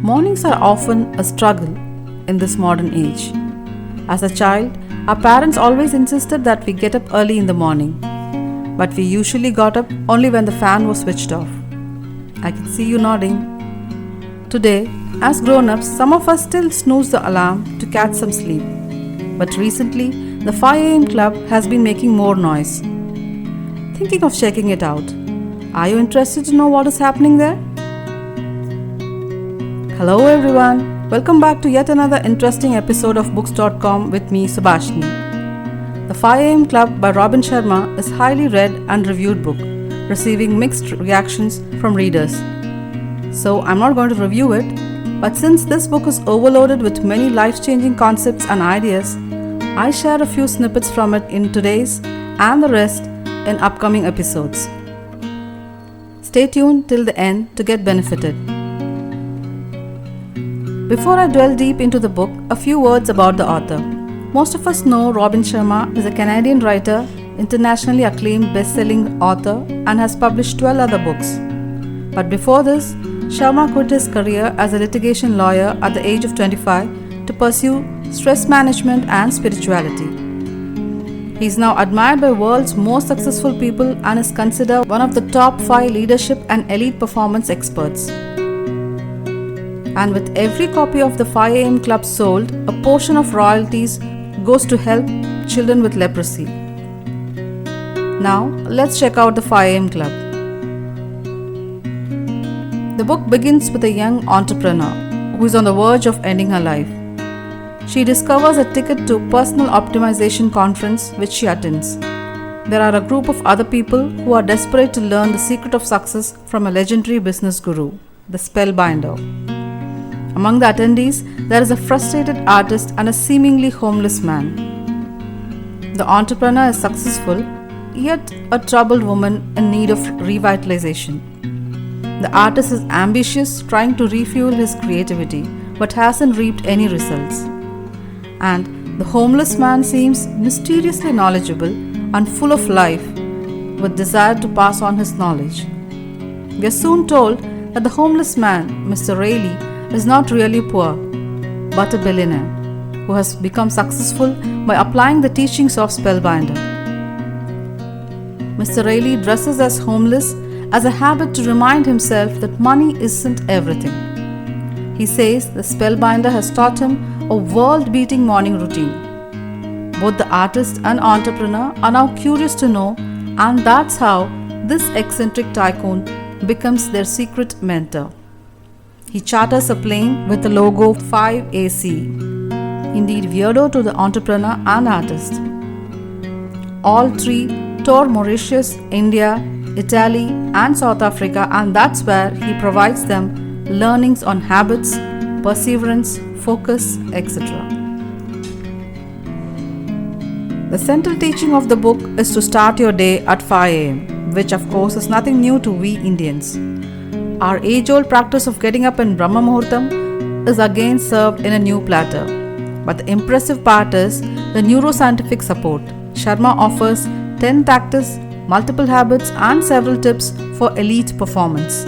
Mornings are often a struggle in this modern age. As a child, our parents always insisted that we get up early in the morning, but we usually got up only when the fan was switched off. I can see you nodding. Today, as grown-ups, some of us still snooze the alarm to catch some sleep. But recently, the 5 a.m. club has been making more noise. Thinking of checking it out. Are you interested to know what is happening there? Hello everyone, welcome back to yet another interesting episode of Books.com with me, Subhashini. The 5 a.m. Club by Robin Sharma is a highly read and reviewed book, receiving mixed reactions from readers. So I'm not going to review it, but since this book is overloaded with many life-changing concepts and ideas, I share a few snippets from it in today's and the rest in upcoming episodes. Stay tuned till the end to get benefited. Before I delve deep into the book, a few words about the author. Most of us know Robin Sharma is a Canadian writer, internationally acclaimed best-selling author, and has published 12 other books. But before this, Sharma quit his career as a litigation lawyer at the age of 25 to pursue stress management and spirituality. He is now admired by the world's most successful people and is considered one of the top 5 leadership and elite performance experts. And with every copy of the 5 a.m. Club sold, a portion of royalties goes to help children with leprosy. Now, let's check out the 5 a.m. Club. The book begins with a young entrepreneur who is on the verge of ending her life. She discovers a ticket to a personal optimization conference which she attends. There are a group of other people who are desperate to learn the secret of success from a legendary business guru, the Spellbinder. Among the attendees, there is a frustrated artist and a seemingly homeless man. The entrepreneur is successful, yet a troubled woman in need of revitalization. The artist is ambitious, trying to refuel his creativity, but hasn't reaped any results. And the homeless man seems mysteriously knowledgeable and full of life, with desire to pass on his knowledge. We are soon told that the homeless man, Mr. Rayleigh, is not really poor, but a billionaire who has become successful by applying the teachings of Spellbinder. Mr. Rayleigh dresses as homeless as a habit to remind himself that money isn't everything. He says the Spellbinder has taught him a world-beating morning routine. Both the artist and entrepreneur are now curious to know, and that's how this eccentric tycoon becomes their secret mentor. He charters a plane with the logo 5AC. Indeed weirdo to the entrepreneur and artist. All three tour Mauritius, India, Italy and South Africa, and that's where he provides them learnings on habits, perseverance, focus, etc. The central teaching of the book is to start your day at 5 a.m., which of course is nothing new to we Indians. Our age-old practice of getting up in Brahma Muhurtam is again served in a new platter. But the impressive part is the neuroscientific support. Sharma offers 10 tactics, multiple habits and several tips for elite performance.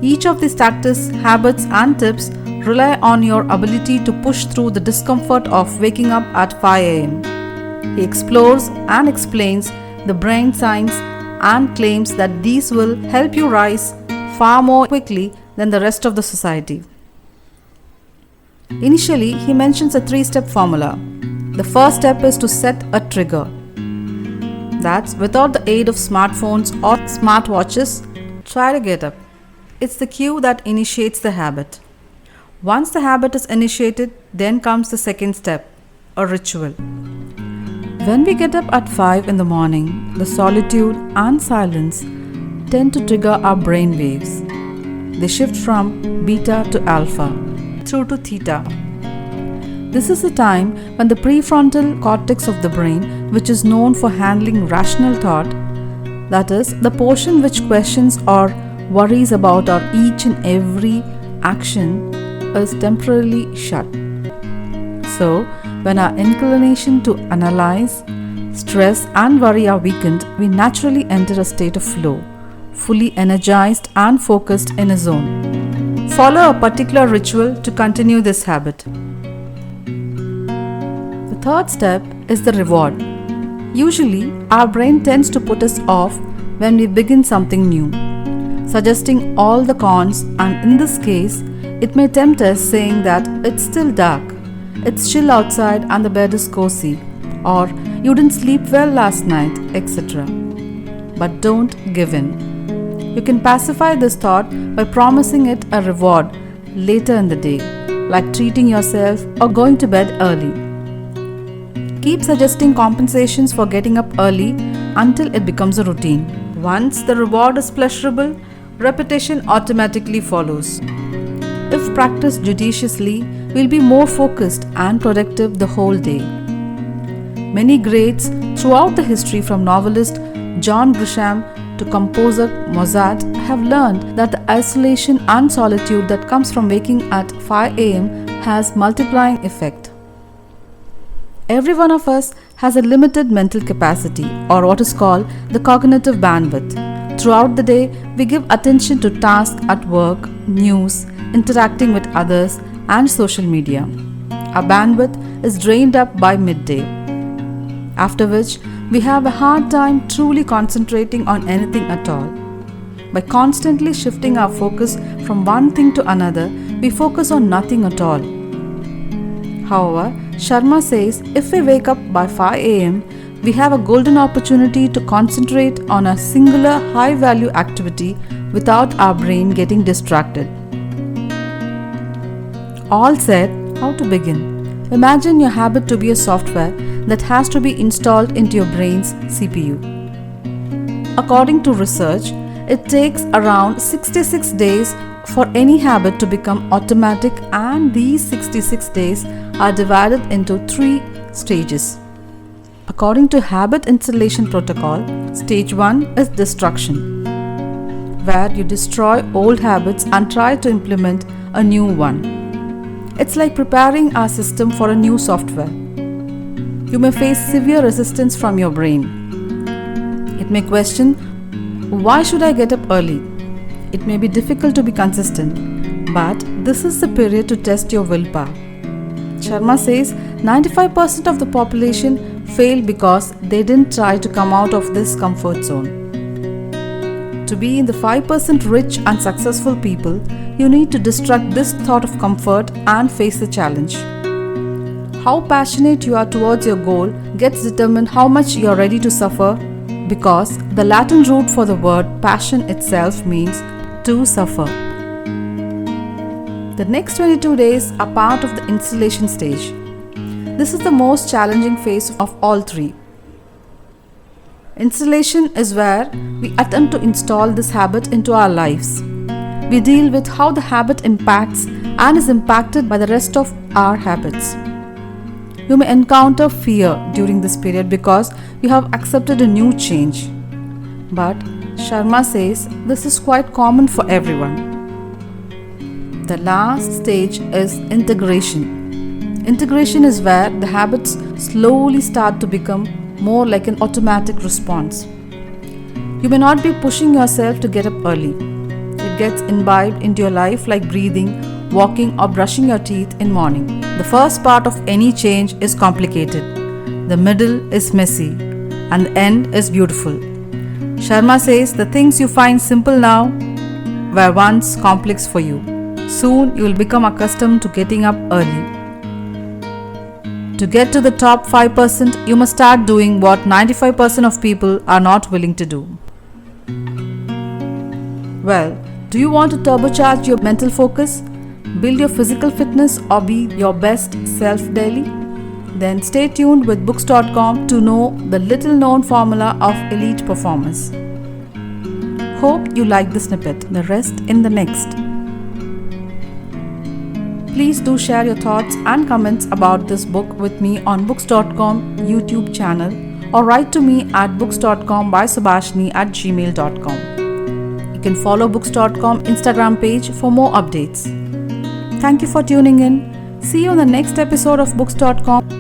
Each of these tactics, habits and tips rely on your ability to push through the discomfort of waking up at 5 a.m. He explores and explains the brain science and claims that these will help you rise far more quickly than the rest of the society. Initially, he mentions a 3-step formula. The first step is to set a trigger. That's without the aid of smartphones or smartwatches, try to get up. It's the cue that initiates the habit. Once the habit is initiated, then comes the second step, a ritual. When we get up at 5 in the morning, the solitude and silence tend to trigger our brain waves. They shift from beta to alpha, through to theta. This is the time when the prefrontal cortex of the brain, which is known for handling rational thought, that is, the portion which questions or worries about our each and every action, is temporarily shut. So, when our inclination to analyze, stress and worry are weakened, we naturally enter a state of flow, fully energized and focused in a zone. follow a particular ritual to continue this habit. The third step is the reward. Usually, our brain tends to put us off when we begin something new, suggesting all the cons, and in this case, it may tempt us saying that it's still dark, it's chill outside and the bed is cozy, or you didn't sleep well last night, etc. But don't give in. You can pacify this thought by promising it a reward later in the day, like treating yourself or going to bed early. Keep suggesting compensations for getting up early until it becomes a routine. Once the reward is pleasurable, repetition automatically follows. If practiced judiciously, we'll be more focused and productive the whole day. Many greats throughout the history, from novelist John Grisham to composer Mozart, have learned that the isolation and solitude that comes from waking at 5 a.m. has multiplying effect. Every one of us has a limited mental capacity, or what is called the cognitive bandwidth. Throughout the day, we give attention to tasks at work, news, interacting with others, and social media. Our bandwidth is drained up by midday, after which we have a hard time truly concentrating on anything at all. By constantly shifting our focus from one thing to another, we focus on nothing at all. However, Sharma says if we wake up by 5 a.m., we have a golden opportunity to concentrate on a singular high-value activity without our brain getting distracted. All said, how to begin? Imagine your habit to be a software that has to be installed into your brain's CPU. According to research, it takes around 66 days for any habit to become automatic, and these 66 days are divided into 3 stages. According to Habit Installation Protocol, stage 1 is destruction, where you destroy old habits and try to implement a new one. It's like preparing our system for a new software. You may face severe resistance from your brain. It may question, why should I get up early? It may be difficult to be consistent, but this is the period to test your willpower. Sharma says 95% of the population fail because they didn't try to come out of this comfort zone. To be in the 5% rich and successful people, you need to destruct this thought of comfort and face the challenge. How passionate you are towards your goal gets determined how much you are ready to suffer, because the Latin root for the word passion itself means to suffer. The next 22 days are part of the installation stage. This is the most challenging phase of all 3. Installation is where we attempt to install this habit into our lives. We deal with how the habit impacts and is impacted by the rest of our habits. You may encounter fear during this period because you have accepted a new change. But Sharma says this is quite common for everyone. The last stage is integration. Integration is where the habits slowly start to become more like an automatic response. You may not be pushing yourself to get up early. It gets imbibed into your life like breathing, walking, or brushing your teeth in morning. The first part of any change is complicated. The middle is messy, and the end is beautiful. Sharma says the things you find simple now were once complex for you. Soon you will become accustomed to getting up early. To get to the top 5%, you must start doing what 95% of people are not willing to do. Well, do you want to turbocharge your mental focus, build your physical fitness, or be your best self daily? Then stay tuned with Books.com to know the little known formula of elite performers. Hope you like the snippet. The rest in the next. Please do share your thoughts and comments about this book with me on Books.com YouTube channel, or write to me at BooksDotCom by Subhashini at gmail.com. You can follow Books.com Instagram page for more updates. Thank you for tuning in. See you on the next episode of Books.com.